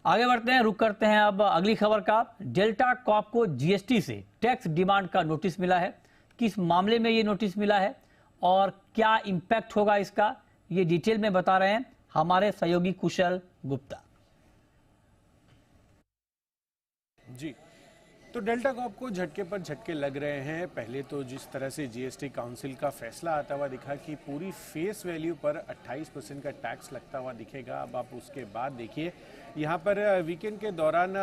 आगे बढ़ते हैं, रुक करते हैं अब अगली खबर का। डेल्टा कॉर्प को जीएसटी से टैक्स डिमांड का नोटिस मिला है। किस मामले में ये नोटिस मिला है और क्या इंपैक्ट होगा इसका, ये डिटेल में बता रहे हैं हमारे सहयोगी कुशल गुप्ता। जी, तो डेल्टा कॉर्प को झटके पर झटके लग रहे हैं। पहले तो जिस तरह से जीएसटी काउंसिल का फैसला आता हुआ दिखा कि पूरी फेस वैल्यू पर 28% का टैक्स लगता हुआ दिखेगा। अब आप उसके बाद देखिए, यहाँ पर वीकेंड के दौरान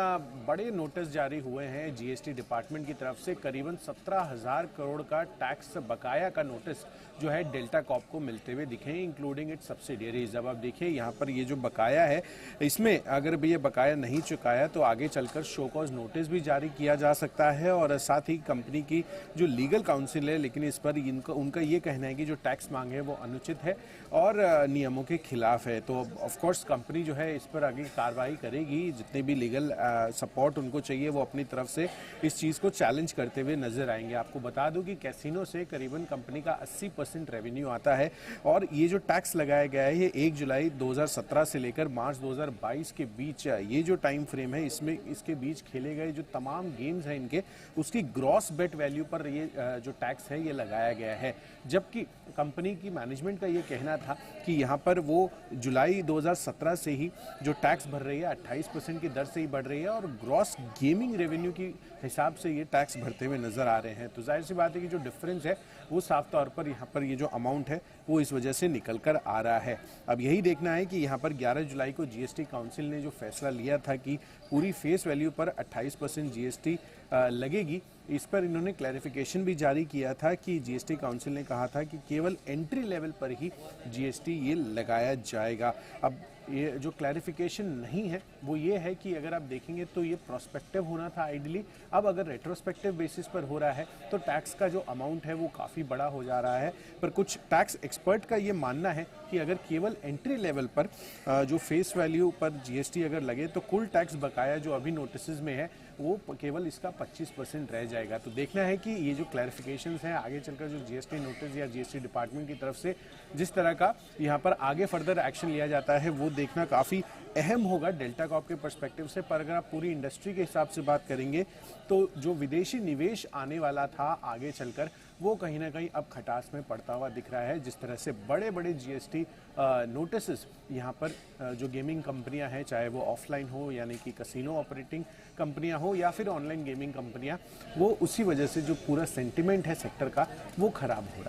बड़े नोटिस जारी हुए हैं जीएसटी डिपार्टमेंट की तरफ से। करीबन 17,000 करोड़ का टैक्स बकाया का नोटिस जो है डेल्टा कॉर्प को मिलते हुए दिखे, इंक्लूडिंग इट्स सब्सिडियरीज। अब आप देखिए यहाँ पर ये जो बकाया है, इसमें अगर भी ये बकाया नहीं चुकाया तो आगे चलकर शो कॉज नोटिस भी जारी किया जा सकता है। और साथ ही कंपनी की जो लीगल काउंसिल है, लेकिन इस पर उनका ये कहना है कि जो टैक्स मांग है वो अनुचित है और नियमों के खिलाफ है। तो ऑफकोर्स कंपनी जो है इस पर आगे कार्रवाई करेगी। जितने भी लीगल सपोर्ट उनको चाहिए वो अपनी तरफ से इस चीज़ को चैलेंज करते हुए नजर आएंगे। आपको बता दूं कि कैसीनो से करीबन कंपनी का 80% रेवेन्यू आता है और ये जो टैक्स लगाया गया है ये 1 जुलाई 2017 से लेकर मार्च 2022 के बीच ये जो टाइम फ्रेम है, इसमें इसके बीच खेले गए जो तमाम गेम्स हैं इनके, उसकी ग्रॉस बेट वैल्यू पर ये जो टैक्स है ये लगाया गया है। जबकि कंपनी की मैनेजमेंट का ये कहना था कि यहाँ पर वो जुलाई 2017 से ही जो टैक्स भर रही है 28% की दर से ही बढ़ रही है और ग्रॉस गेमिंग रेवेन्यू की हिसाब से ये टैक्स भरते हुए नजर आ रहे हैं। तो जाहिर सी बात है कि जो डिफरेंस है वो साफ तौर पर यहाँ पर ये जो अमाउंट है वो इस वजह से निकल कर आ रहा है। अब यही देखना है कि यहाँ पर 11 जुलाई को जीएसटी काउंसिल ने जो फैसला लिया था कि पूरी फेस वैल्यू पर 28% जीएसटी लगेगी, इस पर इन्होंने क्लैरिफिकेशन भी जारी किया था कि जीएसटी काउंसिल ने कहा था कि केवल एंट्री लेवल पर ही जीएसटी ये लगाया जाएगा। अब ये जो क्लैरिफिकेशन नहीं है वो ये है कि अगर आप देखेंगे तो ये प्रोस्पेक्टिव होना था आइडियली। अब अगर रेट्रोस्पेक्टिव बेसिस पर हो रहा है तो टैक्स का जो अमाउंट है वो काफ़ी बड़ा हो जा रहा है। पर कुछ टैक्स एक्सपर्ट का ये मानना है कि अगर केवल एंट्री लेवल पर जो फेस वैल्यू पर जीएसटी अगर लगे तो कुल टैक्स बकाया जो अभी नोटिस में है वो केवल इसका 25% रह जाएगा। तो देखना है कि ये जो क्लैरिफिकेशंस हैं आगे चलकर जो जीएसटी नोटिस या जीएसटी डिपार्टमेंट की तरफ से जिस तरह का यहाँ पर आगे फर्दर एक्शन लिया जाता है वो देखना काफ़ी अहम होगा डेल्टा कॉर्प के पर्सपेक्टिव से। पर अगर आप पूरी इंडस्ट्री के हिसाब से बात करेंगे तो जो विदेशी निवेश आने वाला था आगे चलकर वो कहीं ना कहीं अब खटास में पड़ता हुआ दिख रहा है। जिस तरह से बड़े बड़े जीएसटी नोटिस यहाँ पर जो गेमिंग कंपनियां हैं, चाहे वो ऑफलाइन हो यानी कि कसिनो ऑपरेटिंग कंपनियां हो या फिर ऑनलाइन गेमिंग कंपनियां, वो उसी वजह से जो पूरा सेंटिमेंट है सेक्टर का वो खराब हो रहा है।